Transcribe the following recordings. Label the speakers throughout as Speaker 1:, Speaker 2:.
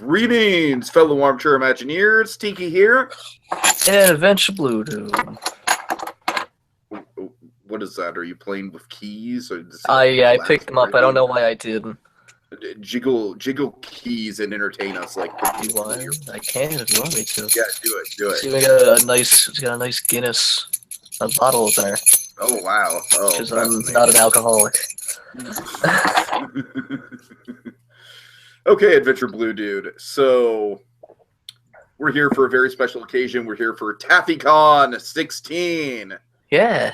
Speaker 1: Greetings, fellow Armchair Imagineers. Tiki here.
Speaker 2: And Adventure Blue, dude.
Speaker 1: What is that? Are you playing with keys? Or
Speaker 2: I picked them up. I don't know why I didn't.
Speaker 1: Jiggle keys and entertain us like.
Speaker 2: Do I can if you want me to.
Speaker 1: Yeah, do it.
Speaker 2: See, we got a nice Guinness bottle opener.
Speaker 1: Oh wow! Oh,
Speaker 2: because I'm not an alcoholic.
Speaker 1: Okay, Adventure Blue dude. So we're here for a very special occasion. We're here for TaffyCon 16.
Speaker 2: Yeah.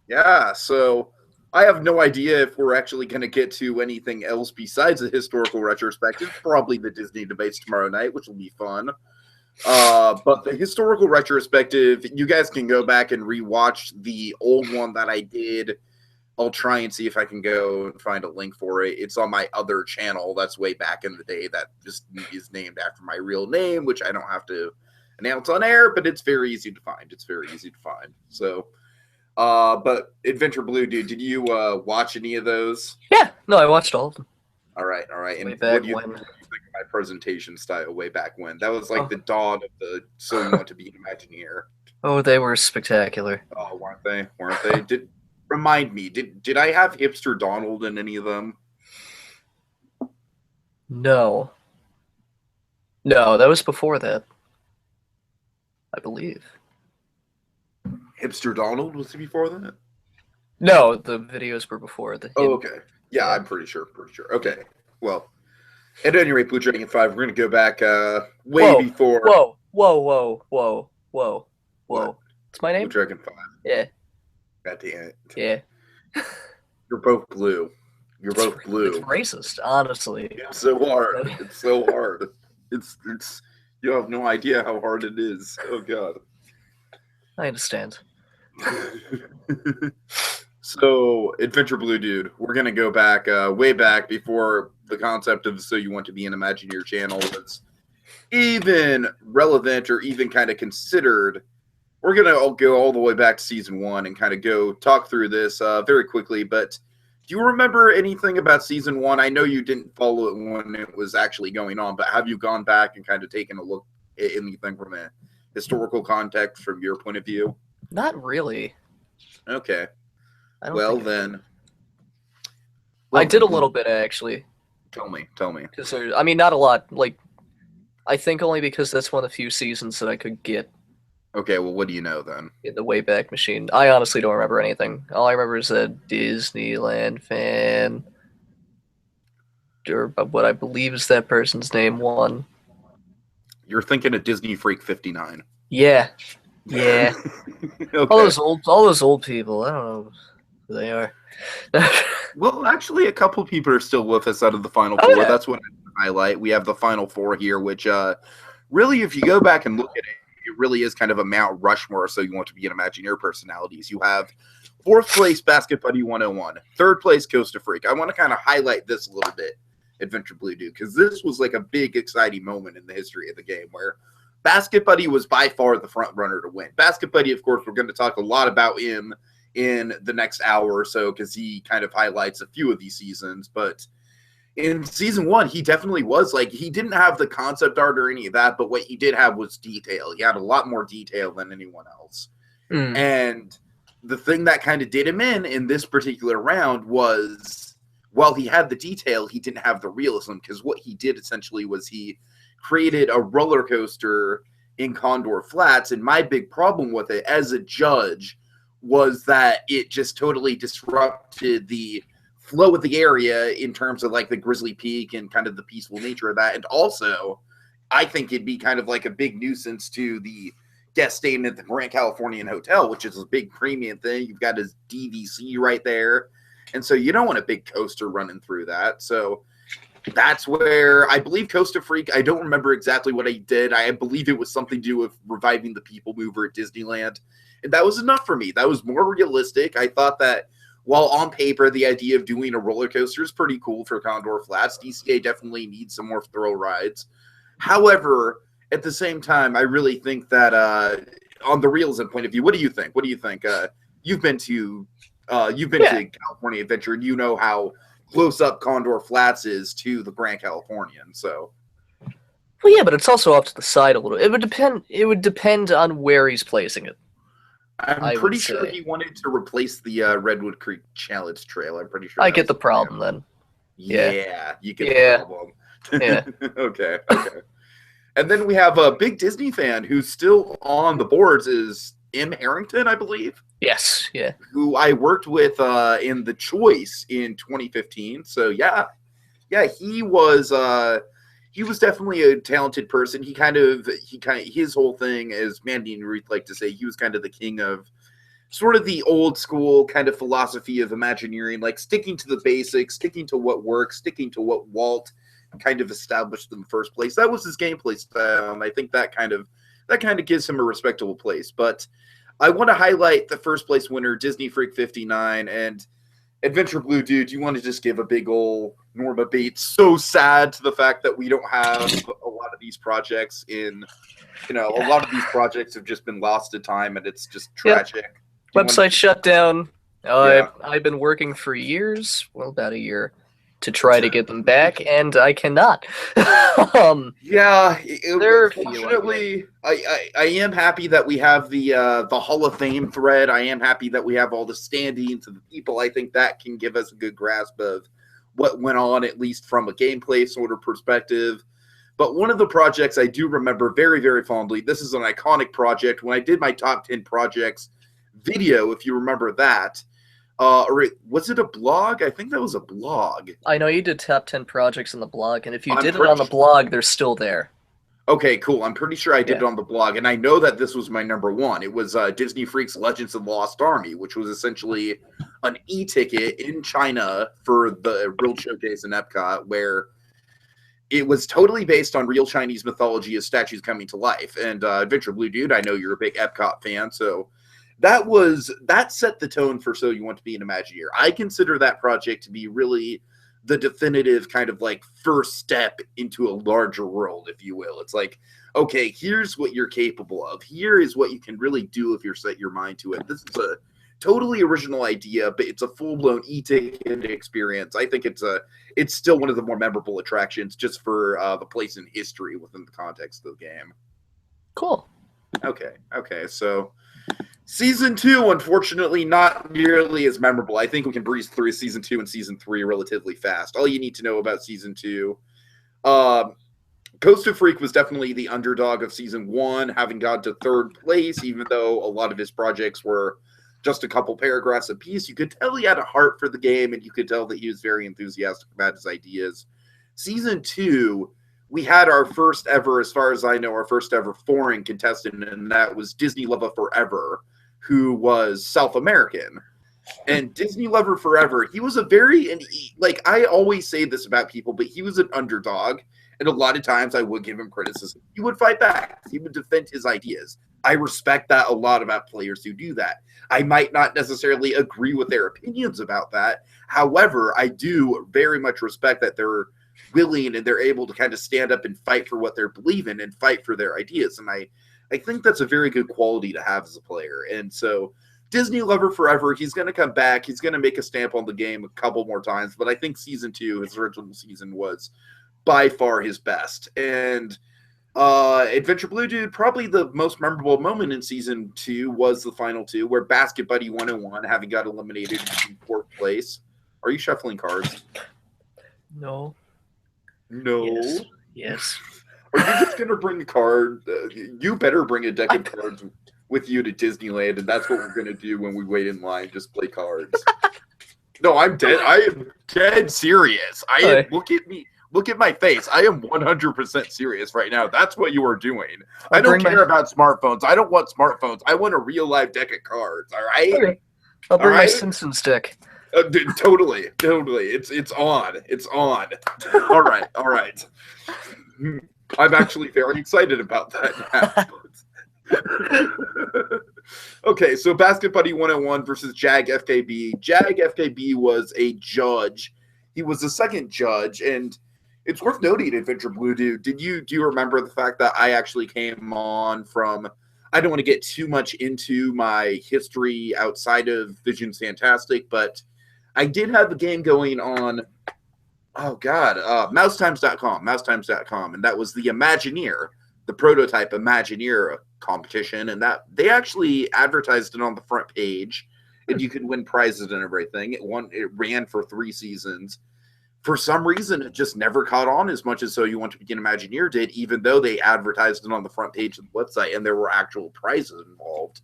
Speaker 1: Yeah. So I have no idea if we're actually going to get to anything else besides a historical retrospective. Probably the Disney debates tomorrow night, which will be fun. But the historical retrospective, you guys can go back and rewatch the old one that I did. I'll try and see if I can go and find a link for it. It's on my other channel. That's way back in the day. That just is named after my real name, which I don't have to announce on air, but it's very easy to find. So, but Adventure Blue, dude, did you watch any of those?
Speaker 2: Yeah. No, I watched all of them.
Speaker 1: All right. And
Speaker 2: what
Speaker 1: do you think of my presentation style way back when? That was like the dawn of the So You Want to Be an Imagineer.
Speaker 2: Oh, they were spectacular.
Speaker 1: Oh, weren't they? Remind me, did I have Hipster Donald in any of them?
Speaker 2: No, that was before that, I believe.
Speaker 1: Hipster Donald was before that?
Speaker 2: No, the videos were before the.
Speaker 1: Oh, okay. Yeah, I'm pretty sure. Okay. Well, at any rate, BlueDragonFive, we're gonna go back before.
Speaker 2: Whoa!
Speaker 1: What?
Speaker 2: It's my name.
Speaker 1: BlueDragonFive.
Speaker 2: Yeah.
Speaker 1: God damn it.
Speaker 2: Yeah.
Speaker 1: You're both blue. It's
Speaker 2: racist, honestly.
Speaker 1: It's so hard. It's you have no idea how hard it is. Oh god.
Speaker 2: I understand.
Speaker 1: So, Adventure Blue dude, we're gonna go back way back before the concept of So You Want to Be an Imagineer channel was even relevant or even kind of considered. We're going to go all the way back to season 1 and kind of go talk through this very quickly. But do you remember anything about season 1? I know you didn't follow it when it was actually going on, but have you gone back and kind of taken a look at anything from a historical context from your point of view?
Speaker 2: Not really.
Speaker 1: Okay.
Speaker 2: Well,
Speaker 1: then.
Speaker 2: I did a little bit, actually.
Speaker 1: Tell me.
Speaker 2: Because not a lot. Like, I think only because that's one of the few seasons that I could get.
Speaker 1: Okay, well, what do you know then?
Speaker 2: In the Wayback Machine. I honestly don't remember anything. All I remember is a Disneyland fan, or what I believe is that person's name, won.
Speaker 1: You're thinking of Disney Freak 59.
Speaker 2: Yeah.
Speaker 1: Okay.
Speaker 2: All those old people. I don't know who they are.
Speaker 1: Well, actually, a couple people are still with us out of the Final Four.
Speaker 2: Yeah.
Speaker 1: That's what I highlight. We have the Final Four here, which really, if you go back and look at it, it really is kind of a Mount Rushmore. So You Want to Be an Imagineer personalities. You have 4th place Basket Buddy 101, 3rd place Costa Freak. I want to kind of highlight this a little bit, Adventure Blue dude, because this was like a big, exciting moment in the history of the game where Basket Buddy was by far the front runner to win. Basket Buddy, of course, we're going to talk a lot about him in the next hour or so because he kind of highlights a few of these seasons, but in season 1, he definitely was like, he didn't have the concept art or any of that, but what he did have was detail. He had a lot more detail than anyone else. And the thing that kind of did him in this particular round was, while he had the detail, he didn't have the realism, because what he did essentially was he created a roller coaster in Condor Flats, and my big problem with it as a judge was that it just totally disrupted the flow of the area in terms of like the Grizzly Peak and kind of the peaceful nature of that. And also, I think it'd be kind of like a big nuisance to the guest staying at the Grand Californian Hotel, which is a big premium thing. You've got his DVC right there. And so you don't want a big coaster running through that. So that's where I believe Costa Freak, I don't remember exactly what I did. I believe it was something to do with reviving the People Mover at Disneyland. And that was enough for me. That was more realistic. I thought that while on paper, the idea of doing a roller coaster is pretty cool for Condor Flats, DCA definitely needs some more thrill rides. However, at the same time, I really think that on the realism point of view, what do you think? You've been to California Adventure, and you know how close up Condor Flats is to the Grand Californian. So
Speaker 2: Well, yeah, but it's also off to the side a little. It would depend. It would depend on where he's placing it.
Speaker 1: I'm
Speaker 2: I would
Speaker 1: pretty sure
Speaker 2: say.
Speaker 1: he wanted to replace the Redwood Creek Challenge Trail. I'm pretty sure
Speaker 2: I
Speaker 1: that
Speaker 2: get
Speaker 1: was
Speaker 2: the
Speaker 1: the plan.
Speaker 2: problem then. Yeah.
Speaker 1: Yeah, you get the
Speaker 2: Yeah.
Speaker 1: problem.
Speaker 2: Yeah.
Speaker 1: Okay, okay. And then we have a big Disney fan who's still on the boards is M. Harrington, I believe,
Speaker 2: Yes. Yeah.
Speaker 1: who I worked with in The Choice in 2015. So yeah, he was definitely a talented person. His whole thing, as Mandy and Ruth like to say, he was kind of the king of sort of the old school kind of philosophy of Imagineering, like sticking to the basics, sticking to what works, sticking to what Walt kind of established in the first place. That was his gameplay style, and I think that kind of gives him a respectable place. But I want to highlight the first place winner, Disney Freak 59, and Adventure Blue Dude. You want to just give a big old Norma Bates. So sad to the fact that we don't have a lot of these projects in. A lot of these projects have just been lost to time, and it's just tragic.
Speaker 2: Yep. Website shut down.
Speaker 1: Yeah.
Speaker 2: I've been working for years, well, about a year, to try to get them back, and I cannot.
Speaker 1: Yeah,
Speaker 2: unfortunately,
Speaker 1: I am happy that we have the Hall of Fame thread. I am happy that we have all the standings of the people. I think that can give us a good grasp of what went on, at least from a gameplay sort of perspective. But one of the projects I do remember very, very fondly, this is an iconic project. When I did my top 10 projects video, if you remember that, or was it a blog? I think that was a blog.
Speaker 2: I know you did top 10 projects on the blog, and if you did it on the blog, they're still there.
Speaker 1: Okay, cool. I'm pretty sure I did it on the blog, and I know that this was my number one. It was Disney Freaks Legends of the Lost Army, which was essentially an e-ticket in China for the World Showcase in Epcot, where it was totally based on real Chinese mythology as statues coming to life. And Adventure Blue Dude, I know you're a big Epcot fan, so that set the tone for So You Want to Be an Imagineer. I consider that project to be really the definitive kind of like first step into a larger world, if you will. It's like, okay, here's what you're capable of. Here is what you can really do if you're set your mind to it. This is a totally original idea, but it's a full-blown e-ticket experience. I think it's still one of the more memorable attractions just for the place in history within the context of the game.
Speaker 2: Cool.
Speaker 1: Okay, so Season 2, unfortunately, not nearly as memorable. I think we can breeze through Season 2 and Season 3 relatively fast. All you need to know about Season 2, Costa Freak was definitely the underdog of Season 1, having gotten to third place, even though a lot of his projects were just a couple paragraphs apiece. You could tell he had a heart for the game, and you could tell that he was very enthusiastic about his ideas. Season 2, we had our first ever, as far as I know, our first ever foreign contestant, and that was Disney Lover Forever, who was South American. And Disney Lover Forever, he was I always say this about people, but he was an underdog, and a lot of times I would give him criticism. He would fight back. He would defend his ideas. I respect that a lot about players who do that. I might not necessarily agree with their opinions about that. However, I do very much respect that they're willing and they're able to kind of stand up and fight for what they believe in and fight for their ideas. And I think that's a very good quality to have as a player. And so Disney Lover Forever, he's going to come back. He's going to make a stamp on the game a couple more times. But I think Season 2, his original season, was by far his best. And Adventure Blue Dude, probably the most memorable moment in Season 2 was the final two, where Basket Buddy 101, having got eliminated in fourth place. Are you shuffling cards?
Speaker 2: No. Yes.
Speaker 1: Are you just going to bring a card? You better bring a deck of cards with you to Disneyland, and that's what we're going to do when we wait in line. Just play cards. No, I'm dead. I am dead serious. Look at me. Look at my face. I am 100% serious right now. That's what you are doing. I don't care about smartphones. I don't want smartphones. I want a real live deck of cards. All right.
Speaker 2: Okay. I'll bring my Simpsons deck.
Speaker 1: Totally. It's on. It's on. All right. I'm actually very excited about that now. Okay, so Basket Buddy 101 versus Jag FKB. Jag FKB was a judge. He was the second judge, and it's worth noting, Adventure Blue Dude, do you remember the fact that I actually came on from, I don't want to get too much into my history outside of Vision's Fantastic, but I did have a game going on oh god, mousetimes.com, and that was the Imagineer, the prototype Imagineer competition, and that they actually advertised it on the front page, and you could win prizes and everything. It ran for 3 seasons. For some reason, it just never caught on as much as So You Want to Begin Imagineer did, even though they advertised it on the front page of the website and there were actual prizes involved.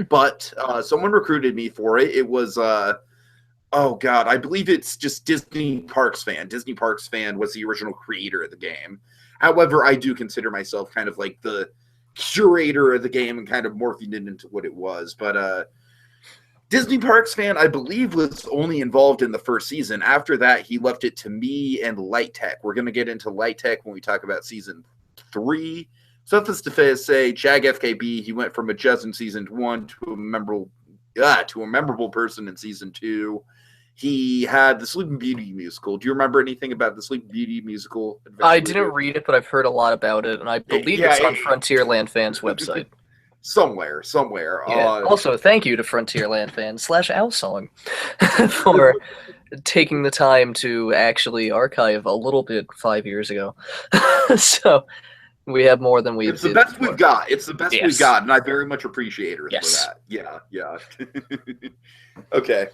Speaker 1: But someone recruited me for it. It was oh god, I believe it's just Disney Parks Fan. Disney Parks Fan was the original creator of the game. However, I do consider myself kind of like the curator of the game and kind of morphing it into what it was. But Disney Parks Fan, I believe, was only involved in the first season. After that, he left it to me and Light Tech. We're going to get into Light Tech when we talk about season 3. Suffice to say, Jag FKB, he went from a Jez in season 1 to a memorable person in season 2. He had the Sleeping Beauty musical. Do you remember anything about the Sleeping Beauty musical?
Speaker 2: I didn't read it, but I've heard a lot about it, and I believe it's on Frontierland Fans' website.
Speaker 1: Somewhere.
Speaker 2: Yeah. Also, thank you to Frontierland Fans / Owlsong for taking the time to actually archive a little bit 5 years ago. So we have more than we.
Speaker 1: It's the best we've got. It's the best we've got, and I very much appreciate her for that. Yeah. Okay.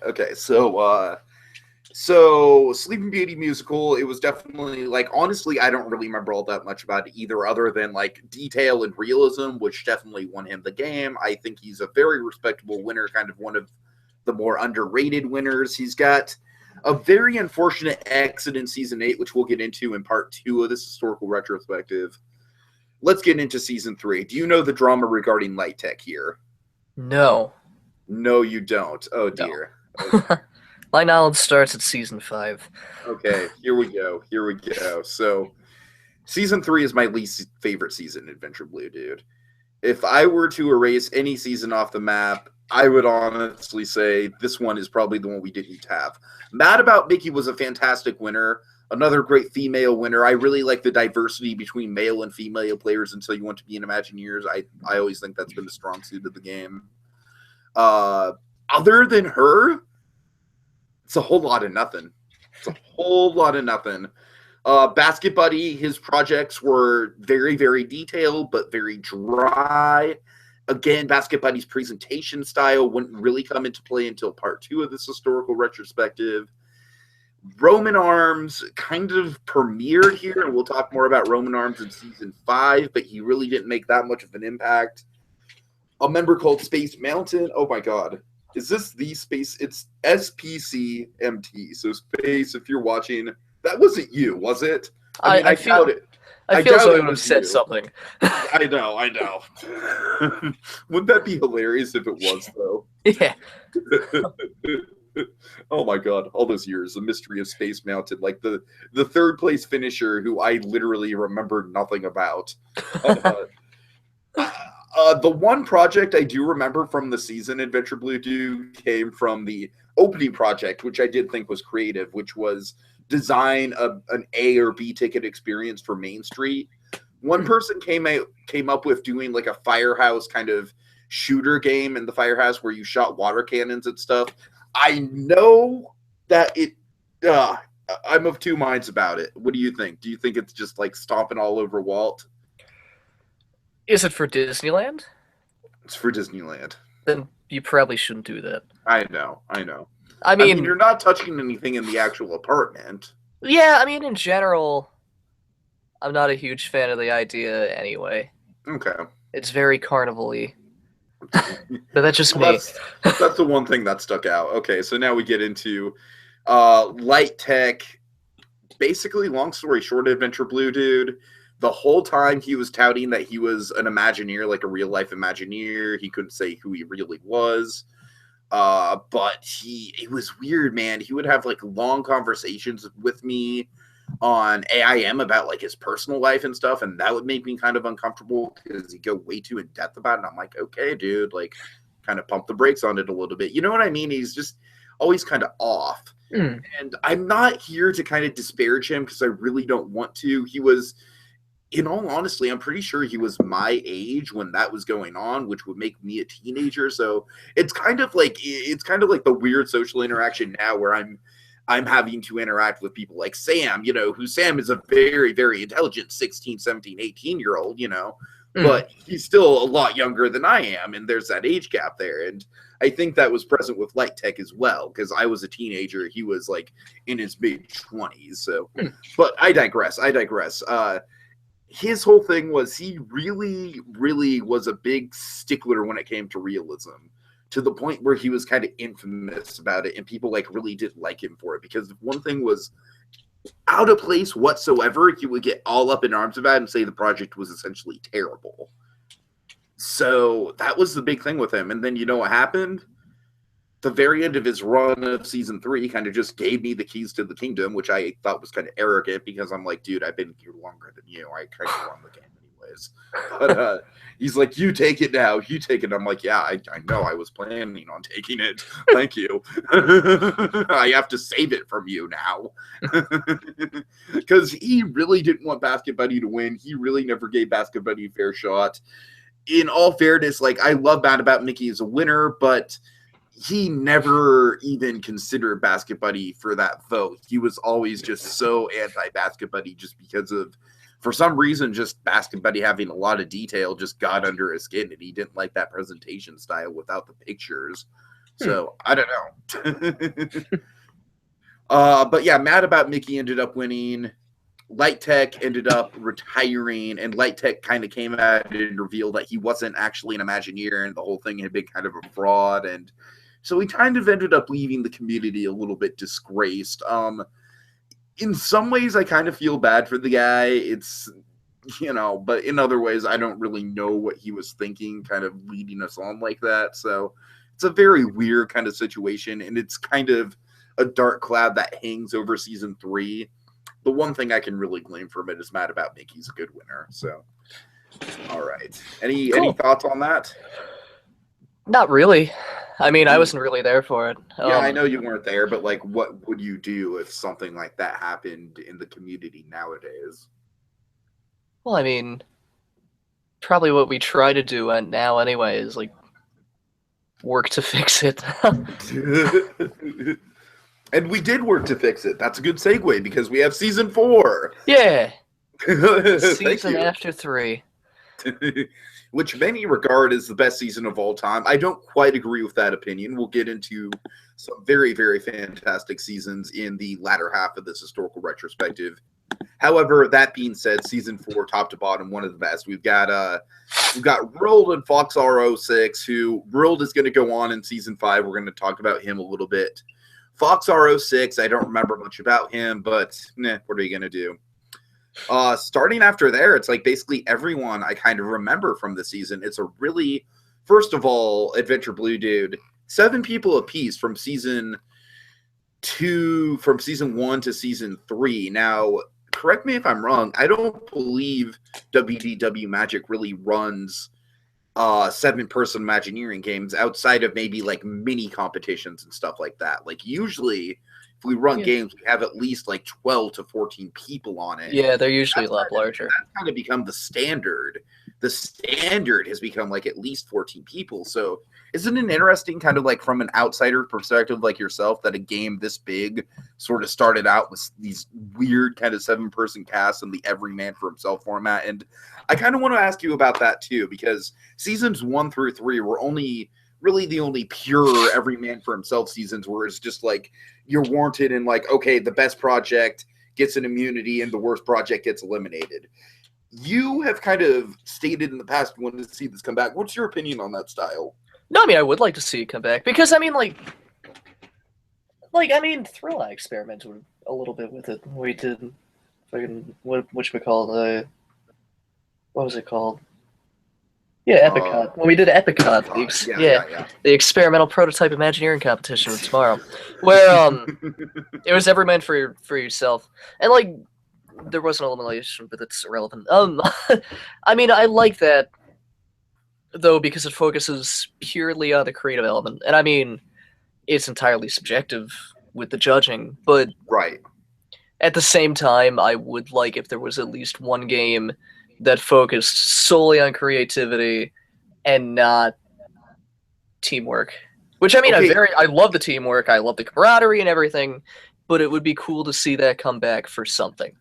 Speaker 1: So Sleeping Beauty musical, it was definitely like, honestly, I don't really remember all that much about it either, other than like detail and realism, which definitely won him the game. I think he's a very respectable winner, kind of one of the more underrated winners. He's got a very unfortunate exit in season 8, which we'll get into in part 2 of this historical retrospective. Let's get into season 3. Do you know the drama regarding Light Tech here?
Speaker 2: No.
Speaker 1: No, you don't. Oh dear.
Speaker 2: No. My knowledge starts at season 5.
Speaker 1: Okay, here we go. So, season 3 is my least favorite season in Adventure Blue, dude. If I were to erase any season off the map, I would honestly say this one is probably the one we didn't have. Mad About Mickey was a fantastic winner. Another great female winner. I really like the diversity between male and female players until you want to be in Imagineers. I always think that's been a strong suit of the game. Other than her, it's a whole lot of nothing. Basket Buddy, his projects were very, very detailed, but very dry. Again, Basket Buddy's presentation style wouldn't really come into play until part 2 of this historical retrospective. Roman Arms kind of premiered here, and we'll talk more about Roman Arms in season 5, but he really didn't make that much of an impact. A member called Space Mountain. Oh my god. Is this the Space? It's SPCMT. So Space, if you're watching, that wasn't you, was it? I doubt it.
Speaker 2: I feel so I would have said something.
Speaker 1: I know. Wouldn't that be hilarious if it was, though?
Speaker 2: Yeah.
Speaker 1: Oh my god, all those years, the mystery of Space Mountain, like the third place finisher who I literally remember nothing about. The one project I do remember from the season Adventure Blue do came from the opening project, which I did think was creative, which was design an A or B ticket experience for Main Street. One person came up with doing like a firehouse kind of shooter game in the firehouse where you shot water cannons and stuff. I know that I'm of two minds about it. What do you think? Do you think it's just like stomping all over Walt?
Speaker 2: Is it for Disneyland?
Speaker 1: It's for Disneyland.
Speaker 2: Then you probably shouldn't do that.
Speaker 1: I know.
Speaker 2: I mean,
Speaker 1: you're not touching anything in the actual apartment.
Speaker 2: Yeah, I mean, in general, I'm not a huge fan of the idea anyway.
Speaker 1: Okay.
Speaker 2: It's very carnival-y. But that's just me.
Speaker 1: That's the one thing that stuck out. Okay, so now we get into Light Tech. Basically, long story short, Adventure Blue dude. The whole time he was touting that he was an Imagineer, like a real-life Imagineer. He couldn't say who he really was. But it was weird, man. He would have like long conversations with me on AIM about like his personal life and stuff, and that would make me kind of uncomfortable because he'd go way too in depth about it. And I'm like, okay, dude, like kind of pump the brakes on it a little bit. You know what I mean? He's just always kind of off. And I'm not here to kind of disparage him because I really don't want to. He was, in all honesty, I'm pretty sure he was my age when that was going on, which would make me a teenager. So it's kind of like the weird social interaction now where I'm I'm having to interact with people like Sam, who Sam is a very, very intelligent 16, 17, 18-year-old, but he's still a lot younger than I am, and there's that age gap there. And I think that was present with Light Tech as well, because I was a teenager. He was like in his mid-20s. So, but I digress. His whole thing was he really, really was a big stickler when it came to realism, to the point where he was kind of infamous about it, and people like really didn't like him for it, because one thing was out of place whatsoever, he would get all up in arms about it and say the project was essentially terrible. So that was the big thing with him. And then you know what happened? The very end of his run of season 3 kind of just gave me the keys to the kingdom, which I thought was kind of arrogant, because I'm like, dude, I've been here longer than you. I kind of run the game anyways. But he's like, you take it now. You take it. I'm like, yeah, I know. I was planning on taking it. Thank you. I have to save it from you now. Because he really didn't want Basket Buddy to win. He really never gave Basket Buddy a fair shot. In all fairness, like, I love Bad About Mickey as a winner, but he never even considered Basket Buddy for that vote. He was always just so anti-Basket Buddy, just because of, for some reason, just Basket Buddy having a lot of detail just got under his skin, and he didn't like that presentation style without the pictures. So, I don't know. But yeah, Mad About Mickey ended up winning. Light Tech ended up retiring, and Light Tech kind of came out and revealed that he wasn't actually an Imagineer, and the whole thing had been kind of a fraud. And so he kind of ended up leaving the community a little bit disgraced. In some ways, I kind of feel bad for the guy. It's, but in other ways, I don't really know what he was thinking, kind of leading us on like that. So it's a very weird kind of situation, and it's kind of a dark cloud that hangs over season 3. The one thing I can really blame from it is Mad About Mickey's a good winner. So, all right. Any thoughts on that?
Speaker 2: Not really. I mean, I wasn't really there for it.
Speaker 1: Yeah, I know you weren't there, but like, what would you do if something like that happened in the community nowadays?
Speaker 2: Well, I mean, probably what we try to do now anyway is like work to fix it.
Speaker 1: And we did work to fix it. That's a good segue, because we have season 4.
Speaker 2: Yeah. Season after 3.
Speaker 1: Which many regard as the best season of all time. I don't quite agree with that opinion. We'll get into some very, very fantastic seasons in the latter half of this historical retrospective. However, that being said, season 4, top to bottom, one of the best. We've got World and Fox R06, who World is going to go on in season 5. We're going to talk about him a little bit. Fox R06, I don't remember much about him, but what are you going to do? Starting after there, it's like basically everyone I kind of remember from the season. It's a really, first of all, Adventure Blue Dude, 7 people apiece from season 1 to season 3. Now, correct me if I'm wrong, I don't believe WDW Magic really runs 7-person Imagineering games outside of maybe like mini competitions and stuff like that. Like, usually if we run games, we have at least like 12 to 14 people on it.
Speaker 2: Yeah, they're usually a lot larger.
Speaker 1: That's kind of become the standard. The standard has become like at least 14 people. So isn't it interesting, kind of like from an outsider perspective like yourself, that a game this big sort of started out with these weird kind of 7-person casts and the every man for himself format? And I kind of want to ask you about that too, because seasons 1 through 3 were really the only pure every man for himself seasons, where it's just like you're warranted and like, okay, the best project gets an immunity and the worst project gets eliminated. You have kind of stated in the past you wanted to see this come back. What's your opinion on that style?
Speaker 2: No, I mean, I would like to see it come back, because I mean, Thrilla experimented a little bit with it. We did fucking what was it called? Yeah, Epicot. When we did Epicot, the experimental prototype Imagineering competition tomorrow, where it was every man for yourself, and like there was an elimination, but it's irrelevant. I mean, I like that though, because it focuses purely on the creative element, and I mean, it's entirely subjective with the judging, but
Speaker 1: right.
Speaker 2: At the same time, I would like if there was at least one game that focused solely on creativity and not teamwork. Which, I mean, okay. I love the teamwork, I love the camaraderie and everything, but it would be cool to see that come back for something.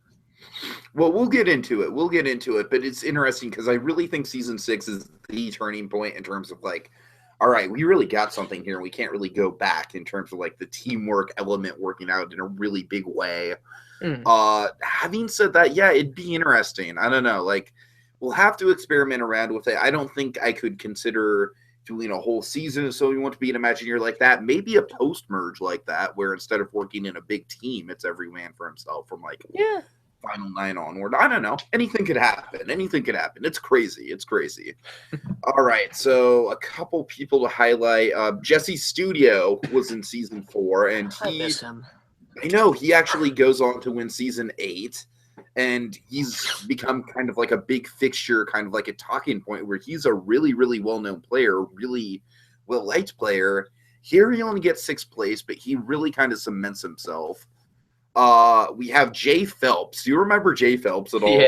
Speaker 1: Well, we'll get into it. But it's interesting because I really think season 6 is the turning point in terms of like, all right, we really got something here. And we can't really go back in terms of like the teamwork element working out in a really big way. Having said that, yeah, it'd be interesting. I don't know. Like, we'll have to experiment around with it. I don't think I could consider doing a whole season of So You Want to Be an Imagineer like that. Maybe a post-merge like that, where instead of working in a big team, it's every man for himself from like Final 9 onward. I don't know. Anything could happen. It's crazy. All right. So a couple people to highlight. Jesse Studio was in season 4, and
Speaker 2: I miss him.
Speaker 1: I know he actually goes on to win season 8, and he's become kind of like a big fixture, kind of like a talking point where he's a really, really well-known player, really well-liked player. Here he only gets 6th place, but he really kind of cements himself. We have Jay Phelps. Do you remember Jay Phelps at all?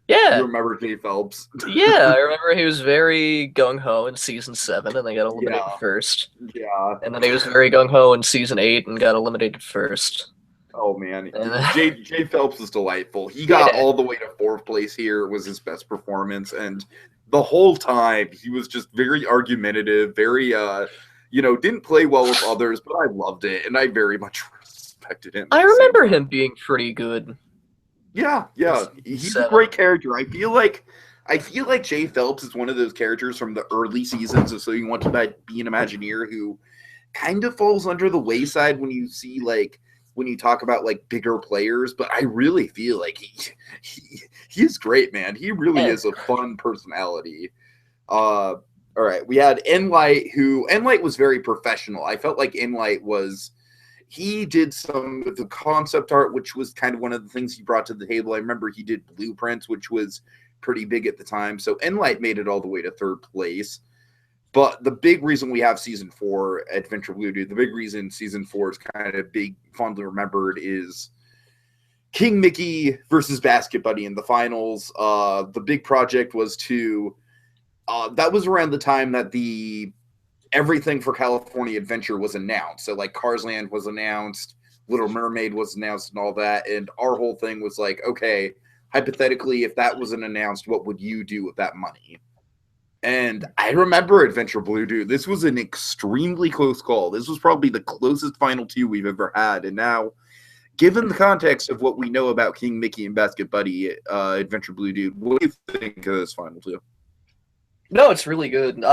Speaker 2: Yeah.
Speaker 1: You remember Jay Phelps?
Speaker 2: Yeah, I remember he was very gung-ho in season 7, and they got eliminated first.
Speaker 1: Yeah.
Speaker 2: And then he was very gung-ho in season 8 and got eliminated first.
Speaker 1: Oh, man. Jay Phelps is delightful. He got all the way to 4th place here. It was his best performance. And the whole time, he was just very argumentative, very, didn't play well with others, but I loved it. And I very much respected him.
Speaker 2: I remember him being pretty good.
Speaker 1: Yeah. He's a great character. I feel like Jay Phelps is one of those characters from the early seasons of So You Want to Be an Imagineer who kind of falls under the wayside when you see when you talk about like bigger players, but I really feel like he's great, man. He really is a fun personality. All right, we had Enlight, who Enlight was very professional. I felt like Enlight he did some of the concept art, which was kind of one of the things he brought to the table. I remember he did blueprints, which was pretty big at the time. So Enlight made it all the way to 3rd place. But the big reason we have season 4, Adventure Blue Dude, the big reason season 4 is kind of big, fondly remembered, is King Mickey versus Basket Buddy in the finals. The big project was that was around the time that the Everything for California Adventure was announced. So like Cars Land was announced, Little Mermaid was announced and all that. And our whole thing was like, okay, hypothetically, if that wasn't announced, what would you do with that money? And I remember Adventure Blue Dude. This was an extremely close call. This was probably the closest final 2 we've ever had. And now, given the context of what we know about King Mickey and Basket Buddy, Adventure Blue Dude, what do you think of this final 2?
Speaker 2: No, it's really good.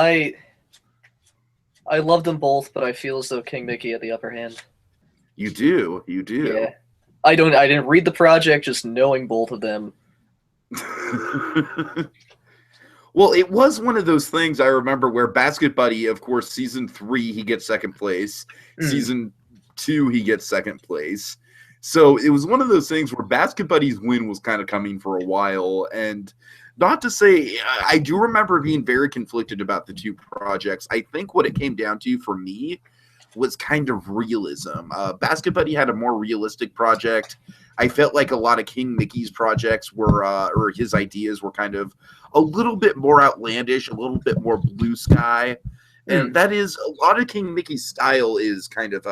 Speaker 2: I love them both, but I feel as though King Mickey had the upper hand.
Speaker 1: You do.
Speaker 2: Yeah. I didn't read the project, just knowing both of them.
Speaker 1: Well, it was one of those things I remember where Basket Buddy, of course, season 3, he gets 2nd place. Season 2, he gets 2nd place. So it was one of those things where Basket Buddy's win was kind of coming for a while. And not to say, I do remember being very conflicted about the 2 projects. I think what it came down to for me was kind of realism. Basket Buddy had a more realistic project. I felt like a lot of King Mickey's projects were, or his ideas were kind of a little bit more outlandish, a little bit more blue sky. And that is, a lot of King Mickey's style is kind of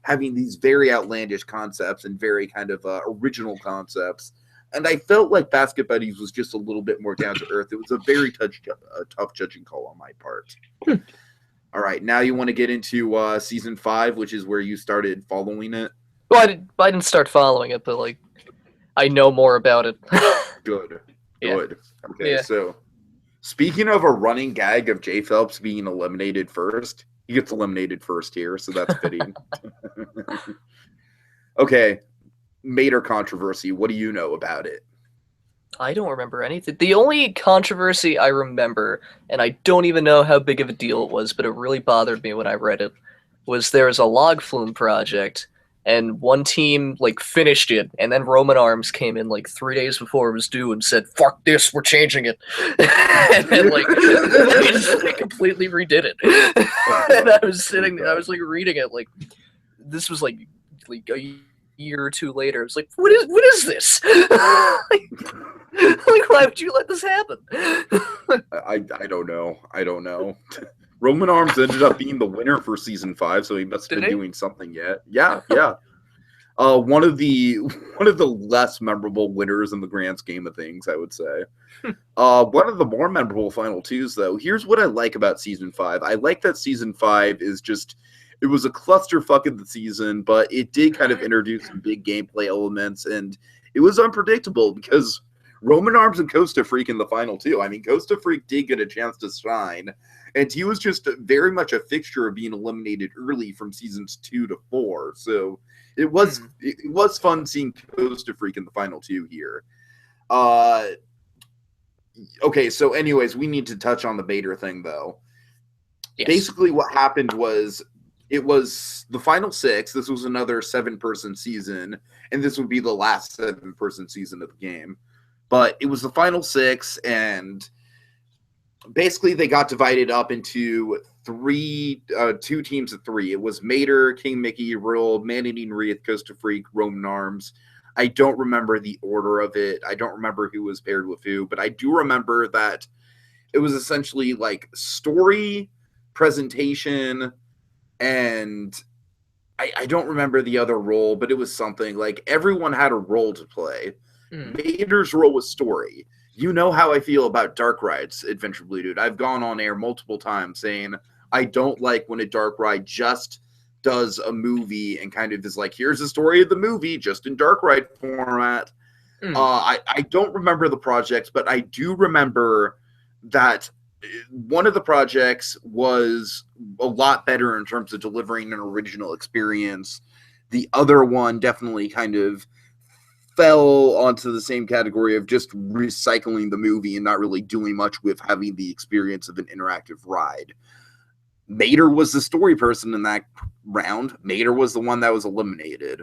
Speaker 1: having these very outlandish concepts and very kind of original concepts. And I felt like Basket Buddies was just a little bit more down to earth. It was a very tough judging call on my part. All right, now you want to get into season 5, which is where you started following it?
Speaker 2: Well, I didn't start following it, but like I know more about it.
Speaker 1: Good.
Speaker 2: Yeah.
Speaker 1: Okay, so speaking of a running gag of Jay Phelps being eliminated first, he gets eliminated first here, so that's fitting. Okay, Mater controversy. What do you know about it?
Speaker 2: I don't remember anything. The only controversy I remember, and I don't even know how big of a deal it was, but it really bothered me when I read it, was there was a log flume project, and one team like finished it, and then Roman Arms came in like 3 days before it was due and said, "Fuck this, we're changing it," and then like they completely redid it. And I was like reading it, like this was like a year or 2 later. I was like, what is this? Like, why would you let this happen?
Speaker 1: I don't know. Roman Arms ended up being the winner for season 5, so he must have been doing something yet. Yeah. One of the one of the less memorable winners in the grand scheme of things, I would say. One of the more memorable final twos, though. Here's what I like about season 5. I like that season 5 is just. It was a clusterfuck of the season, but it did kind of introduce some big gameplay elements, and it was unpredictable because Roman Arms and Costa Freak in the final two. I mean, Costa Freak did get a chance to shine, and he was just very much a fixture of being eliminated early from seasons 2 to 4. So it was fun seeing Costa Freak in the final two here. Okay, so anyways, we need to touch on the Bader thing, though. Yes. Basically, what happened was it was the final 6. This was another 7-person season, and this would be the last 7-person season of the game. But it was the final 6, and basically they got divided up into 2 teams of 3. It was Mater, King Mickey, Rule, Man-Eating Wreath, Costa Freak, Roman Arms. I don't remember the order of it. I don't remember who was paired with who, but I do remember that it was essentially like story, presentation, and I don't remember the other role, but it was something like everyone had a role to play. Mater's role was story. You know how I feel about Dark Ride's Adventure Blue Dude. I've gone on air multiple times saying I don't like when a Dark Ride just does a movie and kind of is like, here's the story of the movie just in Dark Ride format. I don't remember the projects, but I do remember that one of the projects was a lot better in terms of delivering an original experience. The other one definitely kind of fell onto the same category of just recycling the movie and not really doing much with having the experience of an interactive ride. Mater was the story person in that round. Mater was the one that was eliminated.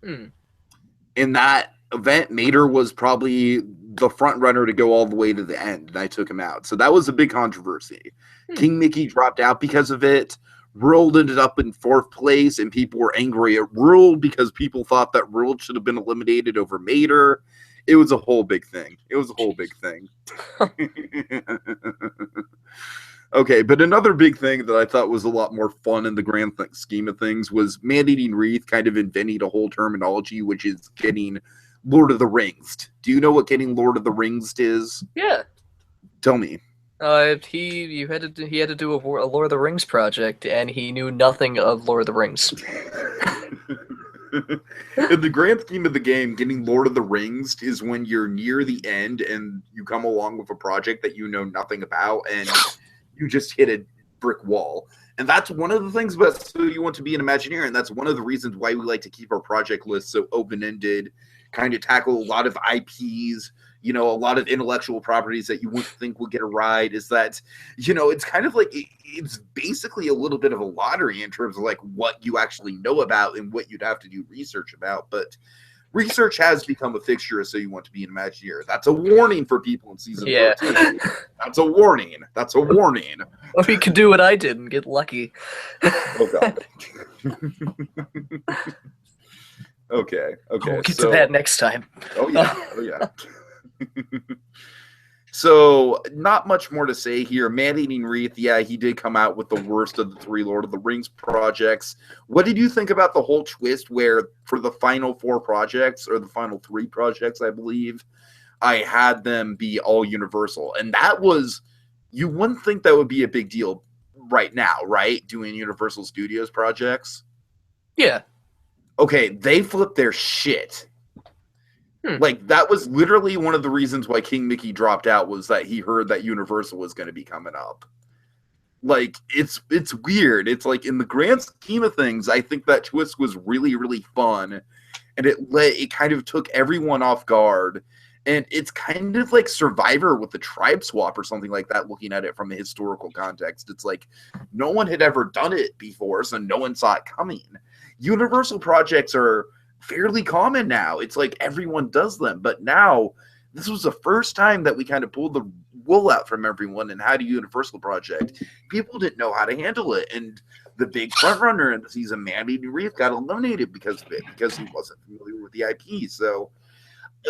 Speaker 1: In that event, Mater was probably the front runner to go all the way to the end, and I took him out. So that was a big controversy. King Mickey dropped out because of it. World ended up in 4th place, and people were angry at World because people thought that World should have been eliminated over Mater. It was a whole big thing. Okay, but another big thing that I thought was a lot more fun in the grand scheme of things was Man-Eating Wreath kind of inventing a whole terminology, which is getting Lord of the Rings. Do you know what getting Lord of the Rings is?
Speaker 2: Yeah.
Speaker 1: Tell me.
Speaker 2: He had to do a Lord of the Rings project, and he knew nothing of Lord of the Rings.
Speaker 1: In the grand scheme of the game, getting Lord of the Rings is when you're near the end and you come along with a project that you know nothing about, and you just hit a brick wall. And that's one of the things about So You Want to Be an Imagineer, and that's one of the reasons why we like to keep our project list so open-ended, kind of tackle a lot of IPs, a lot of intellectual properties that you wouldn't think would get a ride, is that, it's kind of like, it's basically a little bit of a lottery in terms of like what you actually know about and what you'd have to do research about. But research has become a fixture, So You Want to Be an Imagineer. That's a warning for people in season 13. That's a warning.
Speaker 2: Or you could do what I did and get lucky.
Speaker 1: Oh, God. Okay.
Speaker 2: We'll get to that next time.
Speaker 1: Oh, yeah. So, not much more to say here. Man-Eating Wreath, he did come out with the worst of the 3 Lord of the Rings projects. What did you think about the whole twist where for the final 4 projects, or the final 3 projects, I believe, I had them be all Universal? And that was, you wouldn't think that would be a big deal right now, right? Doing Universal Studios projects?
Speaker 2: Yeah.
Speaker 1: Okay, they flipped their shit. Like, that was literally one of the reasons why King Mickey dropped out, was that he heard that Universal was going to be coming up. Like, it's weird. It's like, in the grand scheme of things, I think that twist was really, really fun, and it kind of took everyone off guard. And it's kind of like Survivor with the tribe swap or something like that, looking at it from a historical context. It's like, no one had ever done it before, so no one saw it coming. Universal projects are fairly common now. It's like everyone does them, but now this was the first time that we kind of pulled the wool out from everyone and had a Universal project. People didn't know how to handle it, and the big front runner in the season, Man-Eating Wreath, got eliminated because of it, because he wasn't familiar with the IP. So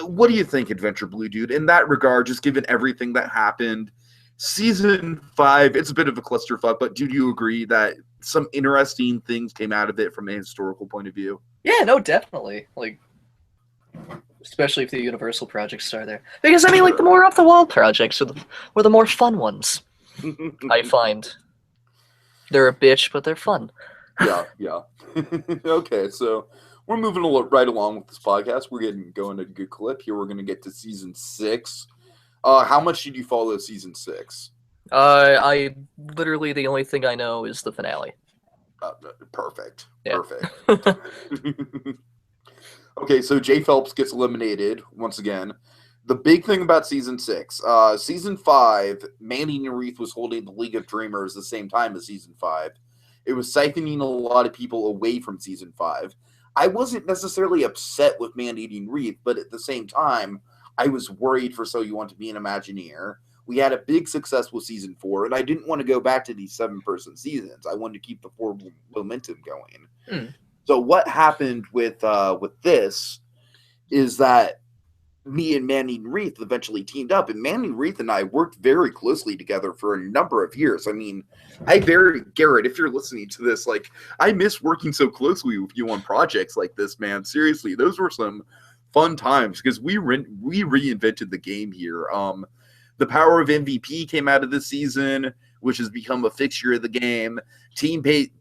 Speaker 1: what do you think, Adventure Blue Dude, in that regard, just given everything that happened? Season 5, it's a bit of a clusterfuck, but do you agree that some interesting things came out of it from a historical point of view?
Speaker 2: Yeah, no, definitely. Like, especially if the Universal projects are there, because I mean, like the
Speaker 1: Sure.
Speaker 2: more off the wall projects are the more fun ones. I find they're a bitch, but they're fun.
Speaker 1: Yeah, yeah. Okay, so we're moving right along with this podcast. We're getting going at a good clip here. We're going to get to season 6. How much did you follow season 6?
Speaker 2: I literally the only thing I know is the finale.
Speaker 1: Perfect.
Speaker 2: Yeah.
Speaker 1: Perfect. Okay, so Jay Phelps gets eliminated once again. The big thing about season 6, season 5, Mandy Narith was holding the League of Dreamers the same time as season 5. It was siphoning a lot of people away from season 5. I wasn't necessarily upset with Mandy Narith, but at the same time, I was worried for So You Want to Be an Imagineer. We had a big success with season 4, and I didn't want to go back to these 7-person seasons. I wanted to keep the forward momentum going.
Speaker 2: Hmm.
Speaker 1: So what happened with this is that me and Manning Reith eventually teamed up, and Manning Reith and I worked very closely together for a number of years. I mean, Garrett, if you're listening to this, like, I miss working so closely with you on projects like this, man. Seriously, those were some fun times because we reinvented the game here. The power of MVP came out of this season, which has become a fixture of the game. Team-based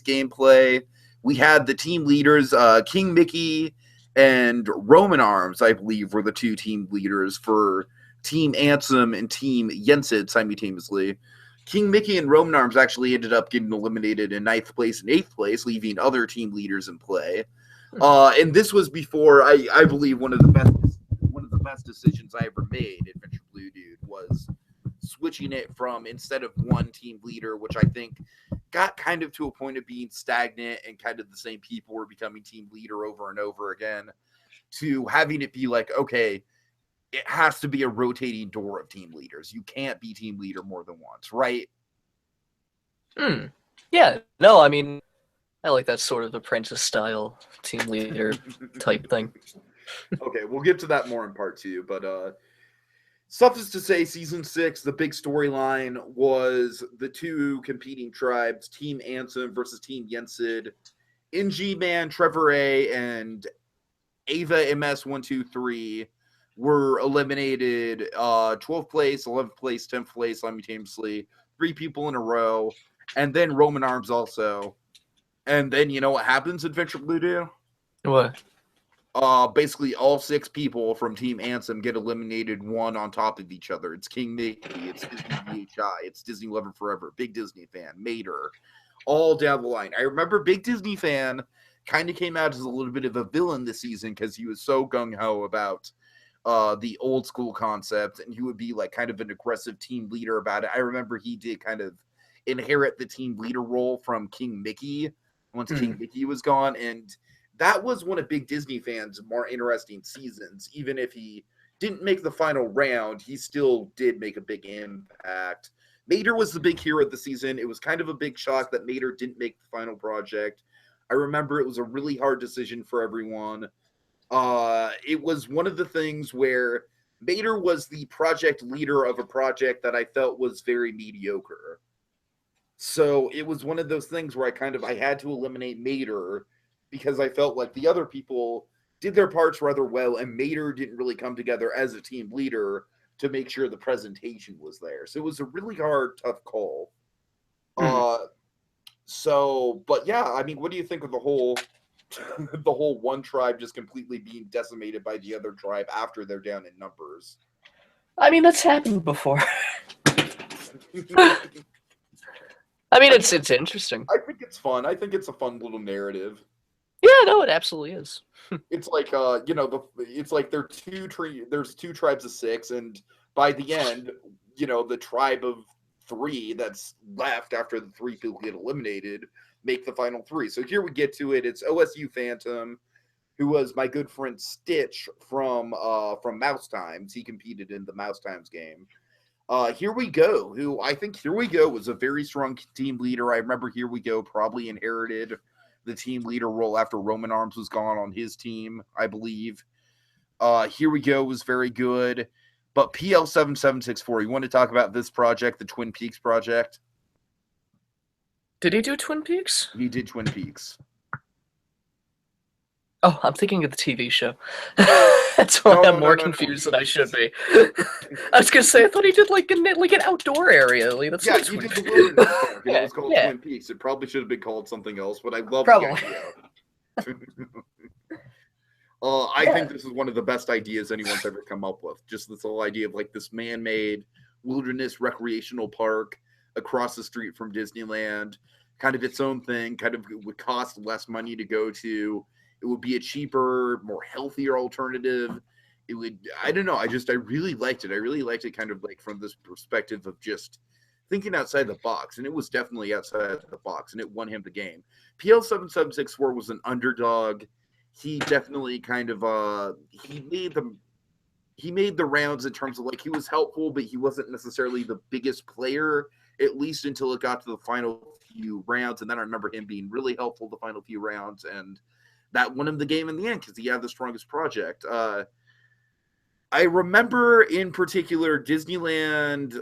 Speaker 1: gameplay. We had the team leaders, King Mickey and Roman Arms, I believe, were the 2 team leaders for Team Ansem and Team Yensid simultaneously. King Mickey and Roman Arms actually ended up getting eliminated in 9th place and 8th place, leaving other team leaders in play. And this was before I believe one of the best decisions I ever made. Adventure Blue Dude was switching it from, instead of one team leader, which I think got kind of to a point of being stagnant and kind of the same people were becoming team leader over and over again, to having it be like, okay, it has to be a rotating door of team leaders. You can't be team leader more than once, right?
Speaker 2: Yeah. No, I mean, I like that sort of apprentice style team leader type thing.
Speaker 1: Okay, we'll get to that more in part 2, but suffice to say, season 6, the big storyline was the 2 competing tribes, Team Ansem versus Team Yensid. NG Man, Trevor A, and Ava MS123 were eliminated 12th place, 11th place, 10th place simultaneously, 3 people in a row, and then Roman Arms also. And then you know what happens, Adventure Blue do?
Speaker 2: What?
Speaker 1: Basically all 6 people from Team Ansem get eliminated one on top of each other. It's King Mickey, it's Disney VHI, it's Disney Lover Forever, Big Disney Fan, Mater, all down the line. I remember Big Disney Fan kind of came out as a little bit of a villain this season because he was so gung-ho about the old school concept, and he would be like kind of an aggressive team leader about it. I remember he did kind of inherit the team leader role from King Mickey once King Mickey was gone, and that was one of Big Disney Fan's more interesting seasons. Even if he didn't make the final round, he still did make a big impact. Mater was the big hero of the season. It was kind of a big shock that Mater didn't make the final project. I remember it was a really hard decision for everyone. It was one of the things where Mater was the project leader of a project that I felt was very mediocre. So it was one of those things where I had to eliminate Mater because I felt like the other people did their parts rather well, and Mater didn't really come together as a team leader to make sure the presentation was there. So it was a really hard, tough call. But yeah, I mean, what do you think of the whole the whole one tribe just completely being decimated by the other tribe after they're down in numbers?
Speaker 2: I mean, that's happened before.
Speaker 1: I
Speaker 2: I mean, it's interesting.
Speaker 1: think it's fun. I think it's a fun little narrative.
Speaker 2: Yeah, no, it absolutely is.
Speaker 1: It's like it's like there's 2 tribes of 6, and by the end, the tribe of 3 that's left after the 3 people get eliminated make the final 3. So here we get to it. It's OSU Phantom, who was my good friend Stitch from Mouse Times. He competed in the Mouse Times game. Here We Go, who I think Here We Go was a very strong team leader. I remember Here We Go probably inherited the team leader role after Roman Arms was gone on his team, I believe. Here We Go was very good. But PL7764, you want to talk about this project, the Twin Peaks project?
Speaker 2: Did he do Twin Peaks?
Speaker 1: He did Twin Peaks.
Speaker 2: Oh, I'm thinking of the TV show. That's why
Speaker 1: No,
Speaker 2: I'm
Speaker 1: no, no,
Speaker 2: more
Speaker 1: no, no.
Speaker 2: confused than I should be. I was gonna say I thought he did like an outdoor area. Like, that's
Speaker 1: Yeah,
Speaker 2: what
Speaker 1: he
Speaker 2: Twin
Speaker 1: did the
Speaker 2: Peaks.
Speaker 1: Wilderness Park, and it
Speaker 2: Yeah,
Speaker 1: was called
Speaker 2: yeah,
Speaker 1: Twin Peaks. It probably should have been called something else, but I love the
Speaker 2: probably.
Speaker 1: idea. I
Speaker 2: Yeah.
Speaker 1: think this is one of the best ideas anyone's ever come up with. Just this whole idea of like this man-made wilderness recreational park across the street from Disneyland, kind of its own thing. Kind of would cost less money to go to. It would be a cheaper, more healthier alternative. It would. I don't know. I really liked it. I really liked it, kind of like from this perspective of just thinking outside the box, and it was definitely outside the box, and it won him the game. PL7764 was an underdog. He definitely kind of he made the rounds in terms of like he was helpful, but he wasn't necessarily the biggest player, at least until it got to the final few rounds. And then I remember him being really helpful the final few rounds, and that won him the game in the end because he had the strongest project. I remember in particular Disneyland,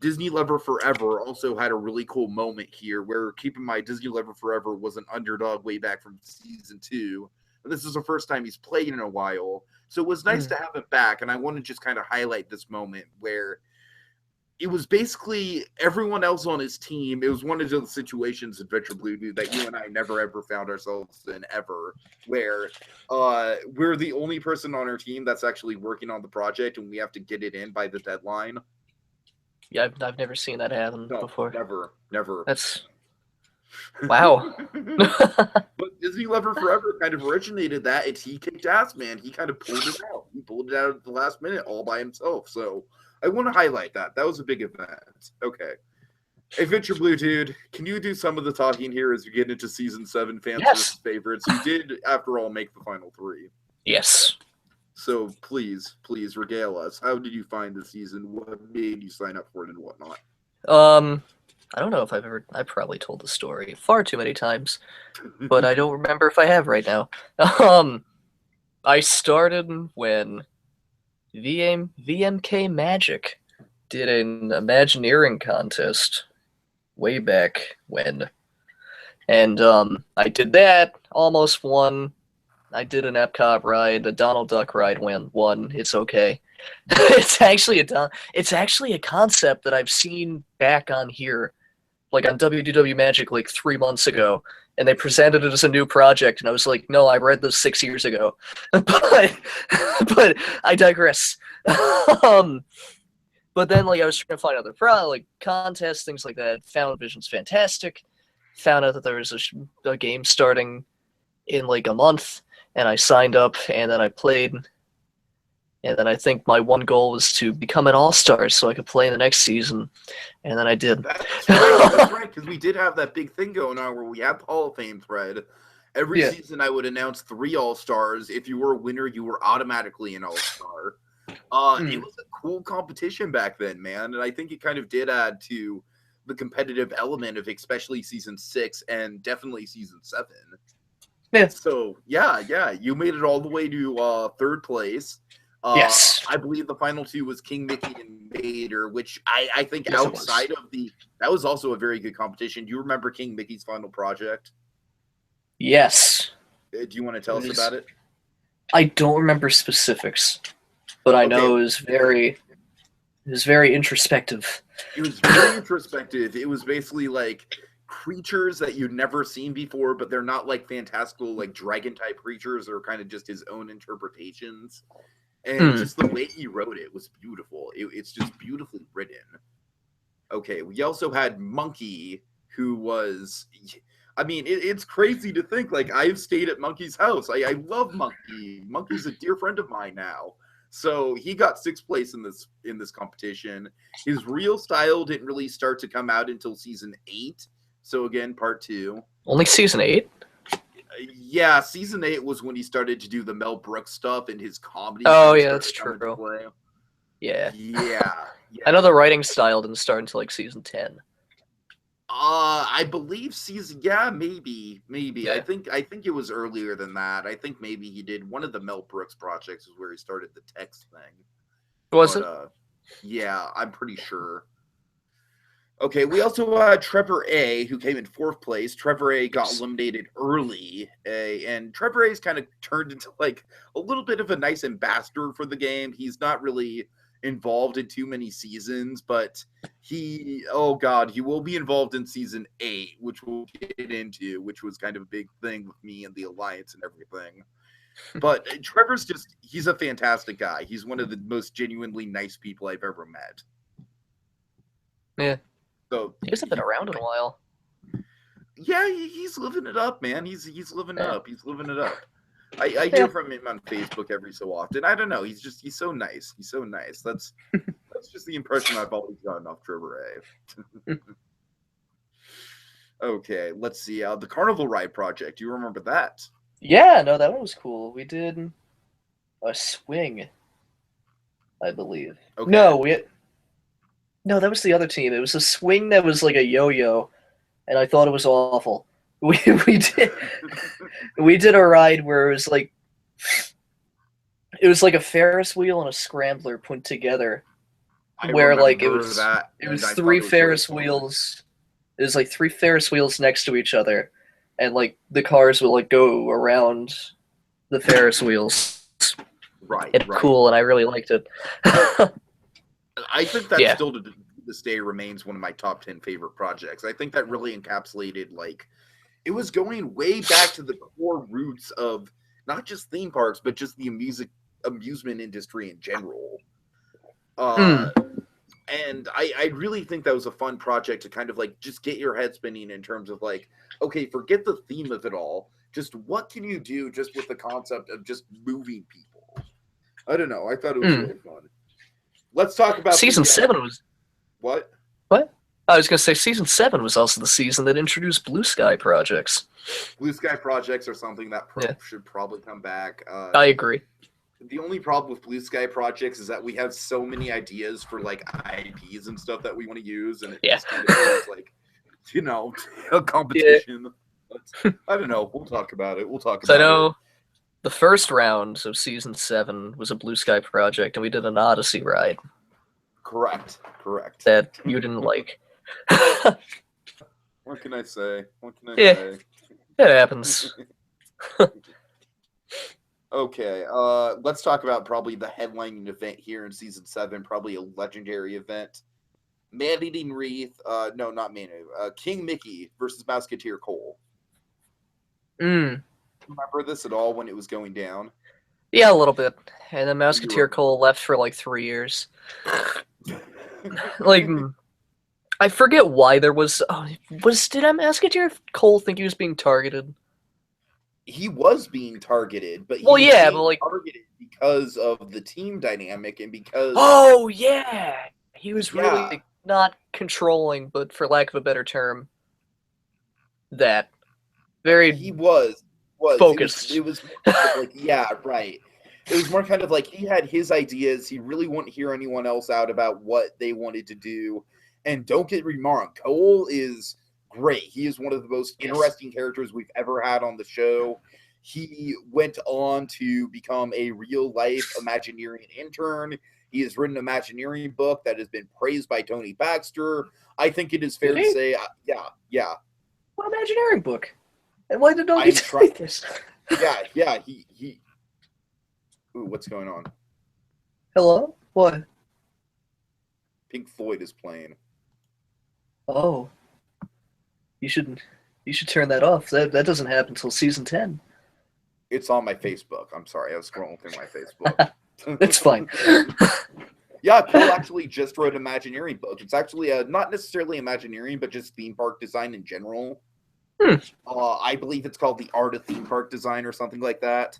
Speaker 1: Disney Lover Forever also had a really cool moment here where, keep in mind, Disney Lover Forever was an underdog way back from season 2. And this is the first time he's played in a while. So it was nice to have him back. And I want to just kind of highlight this moment where it was basically everyone else on his team. It was one of those situations in Adventure Blue Dude that you and I never ever found ourselves in ever, where we're the only person on our team that's actually working on the project and we have to get it in by the deadline.
Speaker 2: Yeah, I've never seen that happen
Speaker 1: No,
Speaker 2: before.
Speaker 1: never.
Speaker 2: That's wow.
Speaker 1: But Disney Lover Forever kind of originated that, and he kicked ass, man. He kind of pulled it out. He pulled it out at the last minute all by himself. So I want to highlight that. That was a big event. Okay. Adventure Blue Dude, can you do some of the talking here as we get into season 7 fans versus favorites? You did, after all, make the final 3.
Speaker 2: Yes.
Speaker 1: So please regale us. How did you find the season? What made you sign up for it and whatnot?
Speaker 2: I don't know if I probably told the story far too many times, but I don't remember if I have right now. I started when VMK Magic did an Imagineering contest way back when. And I did that, almost won. I did an Epcot ride, a Donald Duck ride, won. It's okay. It's actually a concept that I've seen back on here, like on WDW Magic, like 3 months ago, and they presented it as a new project, and I was like, no, I read this 6 years ago, but I digress. But then like I was trying to find other like contests, things like that. Found Vision's fantastic. Found out that there was a game starting in like a month, and I signed up, and then I played. And then I think my one goal was to become an all-star so I could play in the next season. And then I did.
Speaker 1: That's right, because we did have that big thing going on where we had the Hall of Fame thread. Every season I would announce 3 all-stars. If you were a winner, you were automatically an all-star. It was a cool competition back then, man. And I think it kind of did add to the competitive element of especially season 6 and definitely season 7.
Speaker 2: Yeah.
Speaker 1: So, yeah. You made it all the way to 3rd place.
Speaker 2: Yes.
Speaker 1: I believe the final 2 was King Mickey and Vader, which I think outside of that was also a very good competition. Do you remember King Mickey's final project?
Speaker 2: Yes.
Speaker 1: Do you want to tell us about it?
Speaker 2: I don't remember specifics, but I know it was very introspective.
Speaker 1: It was very introspective. It was basically like creatures that you'd never seen before, but they're not like fantastical, like dragon type creatures. They're kind of just his own interpretations. And just the way he wrote it was beautiful. It's just beautifully written. Okay, we also had Monkey, who was... I mean, it's crazy to think, like, I've stayed at Monkey's house. I love Monkey. Monkey's a dear friend of mine now. So he got 6th place in this competition. His real style didn't really start to come out until season 8. So again, part 2.
Speaker 2: Only season 8?
Speaker 1: Yeah, season 8 was when he started to do the Mel Brooks stuff and his comedy.
Speaker 2: Oh, yeah, that's true. Yeah. I know the writing style didn't start until like season 10.
Speaker 1: I believe maybe.
Speaker 2: Yeah.
Speaker 1: I think it was earlier than that. I think maybe he did one of the Mel Brooks projects is where he started the text thing.
Speaker 2: Was it?
Speaker 1: Yeah, I'm pretty sure. Okay, we also had Trevor A, who came in 4th place. Trevor A got eliminated early, and Trevor A's kind of turned into like a little bit of a nice ambassador for the game. He's not really involved in too many seasons, but oh god, he will be involved in season 8, which we'll get into, which was kind of a big thing with me and the Alliance and everything. But Trevor's he's a fantastic guy. He's one of the most genuinely nice people I've ever met.
Speaker 2: Yeah.
Speaker 1: So
Speaker 2: he hasn't been around in a while.
Speaker 1: Yeah, he's living it up, man. He's living it up. He's living it up. I hear from him on Facebook every so often. I don't know. He's so nice. He's so nice. That's just the impression I've always gotten off Trevor A. Okay, let's see. The Carnival Ride Project. Do you remember that?
Speaker 2: Yeah, no, that one was cool. We did a swing, I believe. Okay. No, that was the other team. It was a swing that was like a yo-yo, and I thought it was awful. We did a ride where it was like a Ferris wheel and a scrambler put together, where like it was 3 Ferris wheels. It was like 3 Ferris wheels next to each other, and like the cars would like go around the Ferris wheels.
Speaker 1: Right.
Speaker 2: It's cool, and I really liked it.
Speaker 1: I think that still to this day remains one of my top 10 favorite projects. I think that really encapsulated, like, it was going way back to the core roots of not just theme parks, but just the amusement industry in general. And I really think that was a fun project to kind of like just get your head spinning in terms of like, okay, forget the theme of it all. Just what can you do just with the concept of just moving people? I don't know. I thought it was really fun. Let's talk about
Speaker 2: season 7 was
Speaker 1: what?
Speaker 2: I was going to say season 7 was also the season that introduced blue sky projects.
Speaker 1: Blue sky projects are something that should probably come back.
Speaker 2: I agree.
Speaker 1: The only problem with blue sky projects is that we have so many ideas for like IPs and stuff that we want to use, and it just kind of feels like, you know, a competition. Yeah. I don't know. We'll talk about it.
Speaker 2: I know the first round of season 7 was a blue sky project, and we did an Odyssey ride.
Speaker 1: Correct.
Speaker 2: That you didn't like.
Speaker 1: What can I say? Say?
Speaker 2: It happens.
Speaker 1: Okay, let's talk about probably the headlining event here in season 7, probably a legendary event. Man-Eating Wreath, no, not Man-Eating, King Mickey versus Musketeer Cole. Remember this at all when it was going down?
Speaker 2: Yeah, a little bit. And then Musketeer Cole left for like 3 years. Like, I forget why there was. Did Musketeer Cole think he was being targeted?
Speaker 1: He was being targeted, but he was being targeted because of the team dynamic and because.
Speaker 2: Oh yeah, he was really not controlling, but for lack of a better term, that very
Speaker 1: he was
Speaker 2: focused.
Speaker 1: It was like right. It was more kind of like he had his ideas. He really wouldn't hear anyone else out about what they wanted to do. And don't get me wrong, Cole is great. He is one of the most interesting characters we've ever had on the show. He went on to become a real-life Imagineering intern. He has written an Imagineering book that has been praised by Tony Baxter. I think it is fair to say, yeah.
Speaker 2: What Imagineering book? And why did nobody tell me this?
Speaker 1: Yeah. He. Ooh, what's going on?
Speaker 2: Hello? What?
Speaker 1: Pink Floyd is playing.
Speaker 2: Oh. You should turn that off. That doesn't happen until season 10.
Speaker 1: It's on my Facebook. I'm sorry. I was scrolling through my Facebook.
Speaker 2: It's fine.
Speaker 1: Yeah, Cole actually just wrote an Imagineering book. It's actually not necessarily Imagineering, but just theme park design in general. I believe it's called The Art of Theme Park Design or something like that.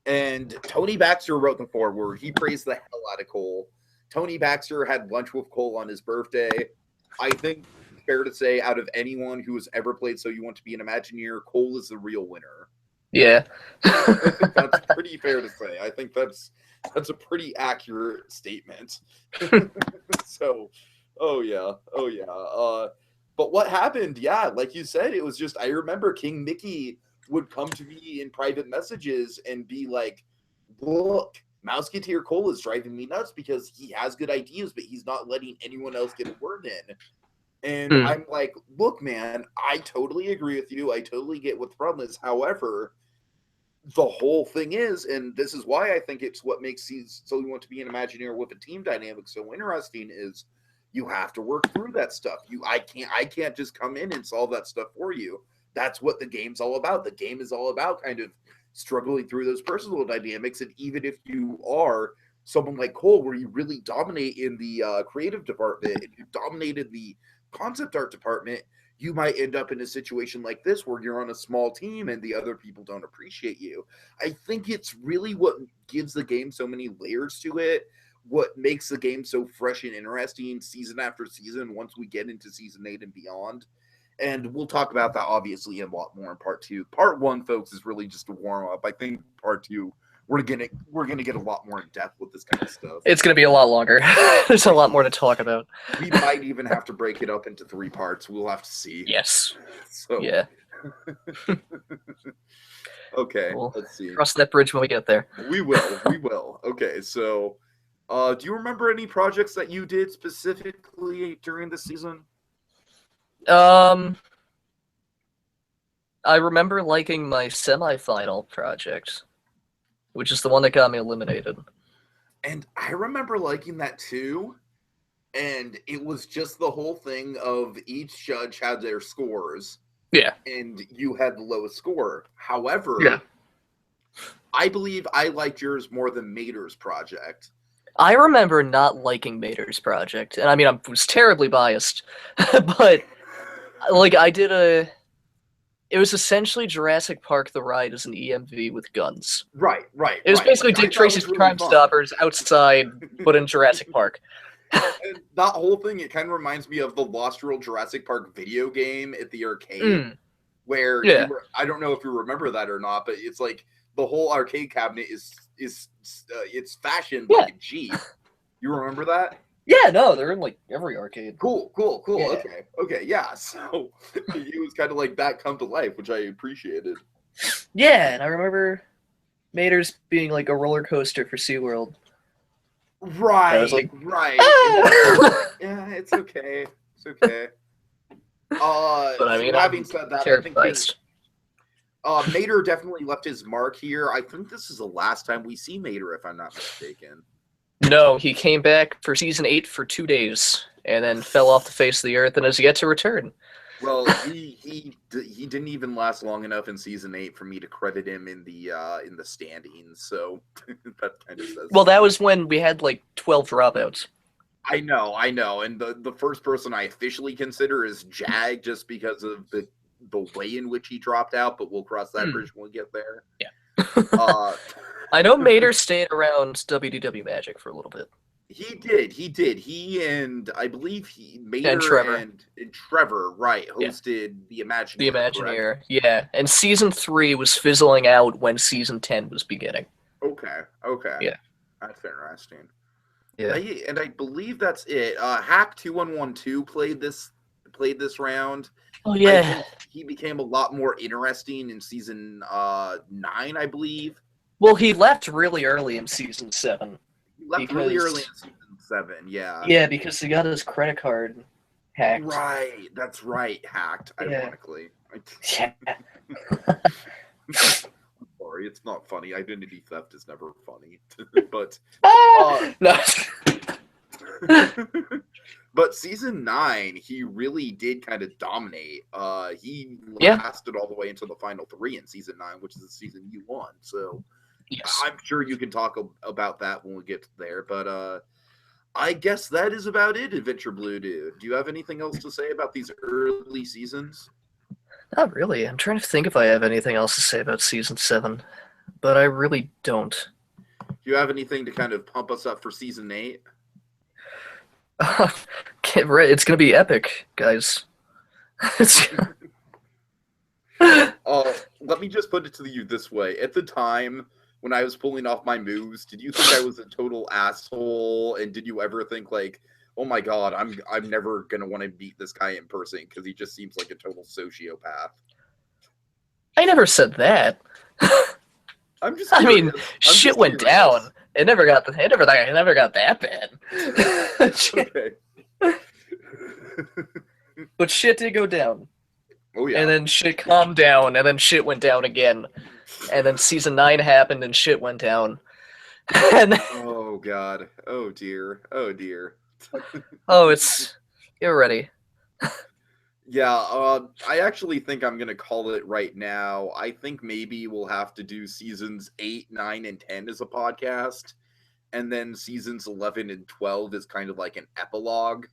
Speaker 1: And Tony Baxter wrote the foreword. He praised the hell out of Cole. Tony Baxter had lunch with Cole on his birthday. I think it's fair to say, out of anyone who has ever played So You Want to Be an Imagineer, Cole is the real winner.
Speaker 2: Yeah.
Speaker 1: I think that's pretty fair to say. I think that's a pretty accurate statement. So, oh yeah. But what happened? Yeah, like you said, it was just, I remember King Mickey would come to me in private messages and be like, look, Musketeer Cole is driving me nuts because he has good ideas, but he's not letting anyone else get a word in. And
Speaker 2: Hmm.
Speaker 1: I'm like, look, man, I totally agree with you. I totally get what the problem is. However, the whole thing is, and this is why I think it's what makes So You Want to Be an Imagineer with a team dynamic so interesting, is you have to work through that stuff. I can't just come in and solve that stuff for you. That's what the game's all about. The game is all about kind of struggling through those personal dynamics. And even if you are someone like Cole, where you really dominate in the creative department and you dominated the concept art department, you might end up in a situation like this where you're on a small team and the other people don't appreciate you. I think it's really what gives the game so many layers to it, what makes the game so fresh and interesting season after season once we get into season 8 and beyond. And we'll talk about that obviously a lot more in part 2. Part 1, folks, is really just a warm up. I think part 2 we're gonna get a lot more in depth with this kind of stuff.
Speaker 2: It's gonna be a lot longer. There's a lot more to talk about.
Speaker 1: We might even have to break it up into 3 parts. We'll have to see.
Speaker 2: Yes.
Speaker 1: So
Speaker 2: Yeah.
Speaker 1: Okay,
Speaker 2: We'll
Speaker 1: let's see.
Speaker 2: cross that bridge when we get there.
Speaker 1: We will. Okay, so do you remember any projects that you did specifically during the season?
Speaker 2: I remember liking my semifinal project, which is the one that got me eliminated.
Speaker 1: And I remember liking that too. And it was just the whole thing of each judge had their scores.
Speaker 2: Yeah.
Speaker 1: And you had the lowest score. However,
Speaker 2: Yeah.
Speaker 1: I believe I liked yours more than Mater's project.
Speaker 2: I remember not liking Mater's project. And I mean, I was terribly biased. But, like, it was essentially Jurassic Park the Ride as an EMV with guns.
Speaker 1: Right.
Speaker 2: It was basically Dick Tracy's Crime Stoppers outside, but in Jurassic Park.
Speaker 1: And that whole thing, it kind of reminds me of the Lost World Jurassic Park video game at the arcade, where I don't know if you remember that or not, but it's like the whole arcade cabinet is it's fashioned like a Jeep. You remember that?
Speaker 2: Yeah, no, they're in like every arcade.
Speaker 1: Cool.
Speaker 2: Yeah.
Speaker 1: Okay, yeah. So it was kind of like that come to life, which I appreciated.
Speaker 2: Yeah, and I remember Mater's being like a roller coaster for SeaWorld.
Speaker 1: Right.
Speaker 2: I was like,
Speaker 1: right.
Speaker 2: Ah!
Speaker 1: Yeah, it's okay. It's okay.
Speaker 2: But I mean,
Speaker 1: having said that, I think Mater definitely left his mark here. I think this is the last time we see Mater, if I'm not mistaken.
Speaker 2: No, he came back for season 8 for 2 days, and then fell off the face of the earth and has yet to return.
Speaker 1: Well, he didn't even last long enough in season 8 for me to credit him in the standings. So that kind of says.
Speaker 2: Well, that was when we had like 12 dropouts.
Speaker 1: I know, and the first person I officially consider is Jag, just because of the way in which he dropped out. But we'll cross that bridge when we get there.
Speaker 2: Yeah. I know Mater stayed around WDW Magic for a little bit.
Speaker 1: He did. He and I believe Mater
Speaker 2: and Trevor,
Speaker 1: and Trevor, right, hosted the Imagineer.
Speaker 2: The Imagineer, correct? Yeah. And season 3 was fizzling out when season 10 was beginning.
Speaker 1: Okay.
Speaker 2: Yeah.
Speaker 1: That's interesting.
Speaker 2: Yeah.
Speaker 1: And I believe that's it. Hack 2112 played this round.
Speaker 2: Oh yeah.
Speaker 1: I think he became a lot more interesting in season 9, I believe.
Speaker 2: Well, he left really early in season 7.
Speaker 1: He left really early in season 7, yeah.
Speaker 2: Yeah, because he got his credit card hacked.
Speaker 1: Right, that's right, hacked, ironically.
Speaker 2: Yeah.
Speaker 1: I'm sorry, it's not funny. Identity theft is never funny. But
Speaker 2: no.
Speaker 1: But season 9, he really did kind of dominate. He lasted all the way until the final 3 in season 9, which is the season you won. So yes. I'm sure you can talk about that when we get there. But I guess that is about it, Adventure Blue Dude. Do you have anything else to say about these early seasons?
Speaker 2: Not really. I'm trying to think if I have anything else to say about season 7, but I really don't.
Speaker 1: Do you have anything to kind of pump us up for season 8?
Speaker 2: It's gonna be epic, guys.
Speaker 1: Let me just put it to you this way. At the time when I was pulling off my moves, did you think I was a total asshole? And did you ever think like, oh my god, I'm never gonna want to beat this guy in person because he just seems like a total sociopath?
Speaker 2: I never said that.
Speaker 1: I'm just.
Speaker 2: I mean, shit went down. It never got that bad.
Speaker 1: Okay.
Speaker 2: But shit did go down.
Speaker 1: Oh yeah.
Speaker 2: And then shit calmed down, and then shit went down again. And then season 9 happened, and shit went down. And
Speaker 1: oh god. Oh dear. Oh dear.
Speaker 2: you're ready.
Speaker 1: Yeah, I actually think I'm gonna call it right now. I think maybe we'll have to do seasons 8, 9, and 10 as a podcast, and then seasons 11 and 12 is kind of like an epilogue.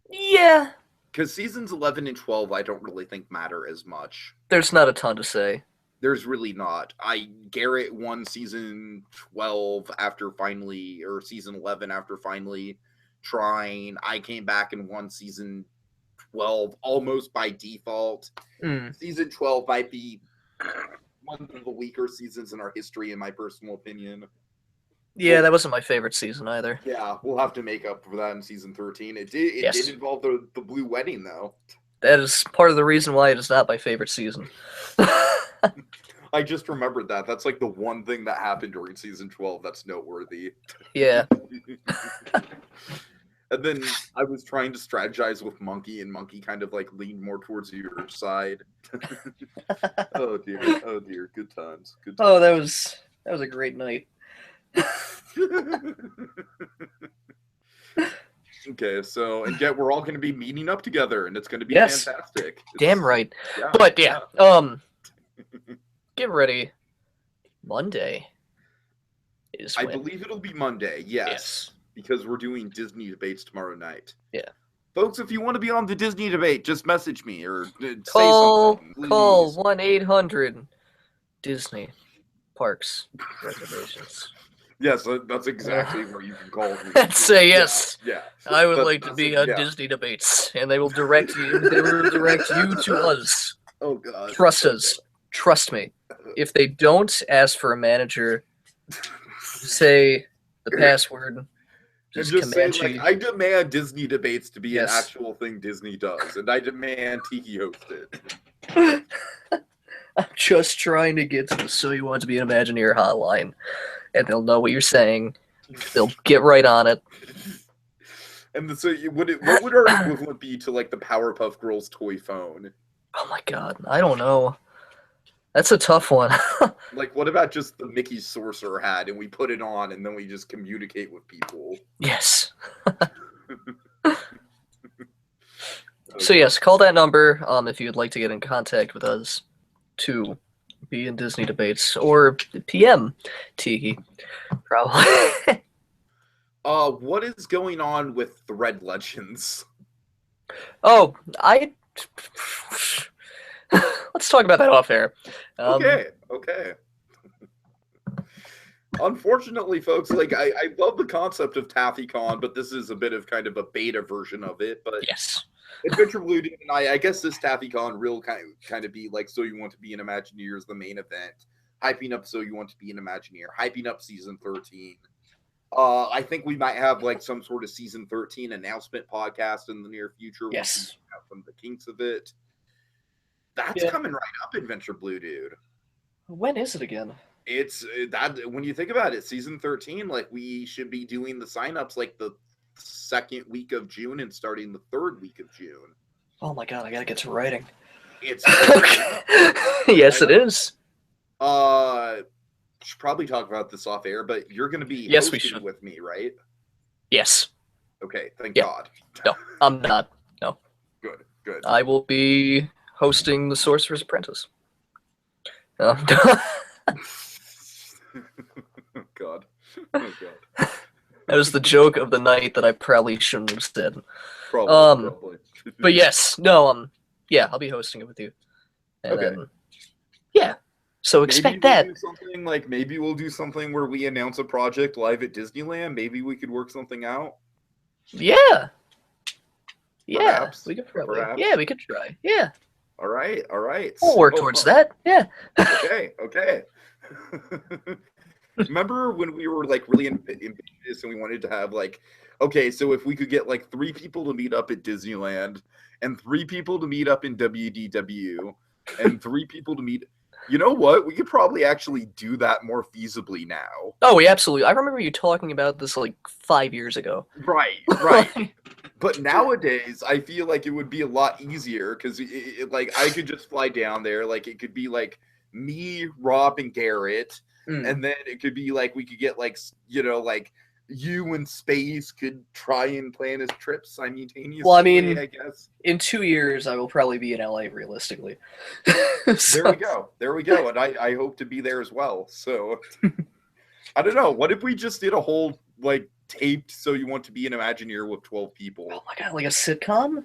Speaker 2: Yeah.
Speaker 1: Because seasons 11 and 12 I don't really think matter as much.
Speaker 2: There's not a ton to say.
Speaker 1: There's really not. Garrett won season 12 after finally, or season 11 after finally trying. I came back and won season 12 almost by default. Season 12 might be one of the weaker seasons in our history, in my personal opinion.
Speaker 2: Yeah, that wasn't my favorite season either.
Speaker 1: Yeah, we'll have to make up for that in season 13. It did involve the Blue Wedding, though.
Speaker 2: That is part of the reason why it is not my favorite season.
Speaker 1: I just remembered that. That's like the one thing that happened during season 12 that's noteworthy.
Speaker 2: Yeah.
Speaker 1: And then I was trying to strategize with Monkey, and Monkey kind of like leaned more towards your side. Oh dear, good times. Good times.
Speaker 2: Oh, that was a great night.
Speaker 1: Okay, so and yet we're all going to be meeting up together, and it's going to be
Speaker 2: Yes.
Speaker 1: fantastic.
Speaker 2: Damn right.
Speaker 1: Yeah,
Speaker 2: But yeah, get ready. Monday is
Speaker 1: I
Speaker 2: when.
Speaker 1: believe it'll be Monday. Yes, because we're doing Disney debates tomorrow night.
Speaker 2: Yeah.
Speaker 1: Folks, if you want to be on the Disney debate, just message me or say something. Please.
Speaker 2: Call 1-800 Disney Parks Reservations.
Speaker 1: Yes, that's exactly where you can call me.
Speaker 2: Say yes.
Speaker 1: Yeah.
Speaker 2: I would like to be on Disney debates, and they will direct you. They will direct you to us.
Speaker 1: Oh God.
Speaker 2: Trust us. Trust me. If they don't ask for a manager, say the password.
Speaker 1: Just say, like, I demand Disney debates to be an actual thing Disney does, and I demand Tiki host it.
Speaker 2: I'm just trying to get to the So You Want to Be an Imagineer hotline, and they'll know what you're saying. They'll get right on it.
Speaker 1: And so, what would our equivalent be to like the Powerpuff Girls toy phone?
Speaker 2: Oh my God, I don't know. That's a tough one.
Speaker 1: Like, what about just the Mickey Sorcerer hat, and we put it on, and then we just communicate with people?
Speaker 2: Yes. So yes, call that number if you'd like to get in contact with us to be in Disney debates, or PM Tiki, probably.
Speaker 1: What is going on with Thread Legends?
Speaker 2: Oh, let's talk about that off air.
Speaker 1: Okay. Unfortunately, folks, like I love the concept of TaffyCon, but this is a bit of kind of a beta version of it. But
Speaker 2: yes,
Speaker 1: Adventure Blue Dude and I guess this TaffyCon will kind of be like So You Want to Be an Imagineer is the main event, hyping up So You Want to Be an Imagineer, hyping up season 13. I think we might have like some sort of season 13 announcement podcast in the near future.
Speaker 2: Yes,
Speaker 1: we have some of the kinks of it. That's coming right up, Adventure Blue Dude.
Speaker 2: When is it again?
Speaker 1: It's that when you think about it, season 13, like we should be doing the signups like the second week of June and starting the third week of June.
Speaker 2: Oh my God, I gotta get to writing.
Speaker 1: It's
Speaker 2: yes, it is.
Speaker 1: Should probably talk about this off air, but you're going to be
Speaker 2: we should
Speaker 1: with me, right?
Speaker 2: Yes.
Speaker 1: Okay, thank God.
Speaker 2: No, I'm not. No.
Speaker 1: Good.
Speaker 2: I will be hosting the Sorcerer's Apprentice.
Speaker 1: Oh God.
Speaker 2: That was the joke of the night that I probably shouldn't have said.
Speaker 1: Probably.
Speaker 2: But yes, no, yeah, I'll be hosting it with you. And then, yeah. So expect that.
Speaker 1: Maybe we'll do something where we announce a project live at Disneyland. Maybe we could work something out.
Speaker 2: Yeah.
Speaker 1: Perhaps.
Speaker 2: We could probably. Yeah, we could try. Yeah.
Speaker 1: All right.
Speaker 2: We'll work towards that. Yeah.
Speaker 1: Okay. Remember when we were like really ambitious and we wanted to have like, okay, so if we could get like 3 people to meet up at Disneyland and 3 people to meet up in WDW and 3 people to meet, you know what? We could probably actually do that more feasibly now.
Speaker 2: Oh, we absolutely. I remember you talking about this like 5 years ago.
Speaker 1: Right. But nowadays, I feel like it would be a lot easier because, like, I could just fly down there. Like, it could be like me, Rob, and Garrett, and then it could be like we could get like like you and Space could try and plan his trip simultaneously.
Speaker 2: Well, I mean,
Speaker 1: I guess
Speaker 2: in 2 years, I will probably be in LA, realistically.
Speaker 1: there we go. There we go. And I hope to be there as well. So I don't know. What if we just did a whole like taped So You Want to Be an Imagineer with 12 people?
Speaker 2: Oh my god, like a sitcom?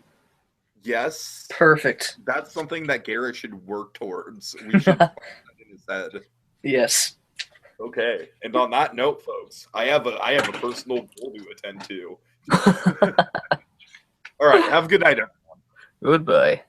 Speaker 1: Yes.
Speaker 2: Perfect.
Speaker 1: That's something that Garrett should work towards. We should find that in his head.
Speaker 2: Yes.
Speaker 1: Okay. And on that note, folks, I have a personal goal to attend to. All right. Have a good night, everyone.
Speaker 2: Goodbye.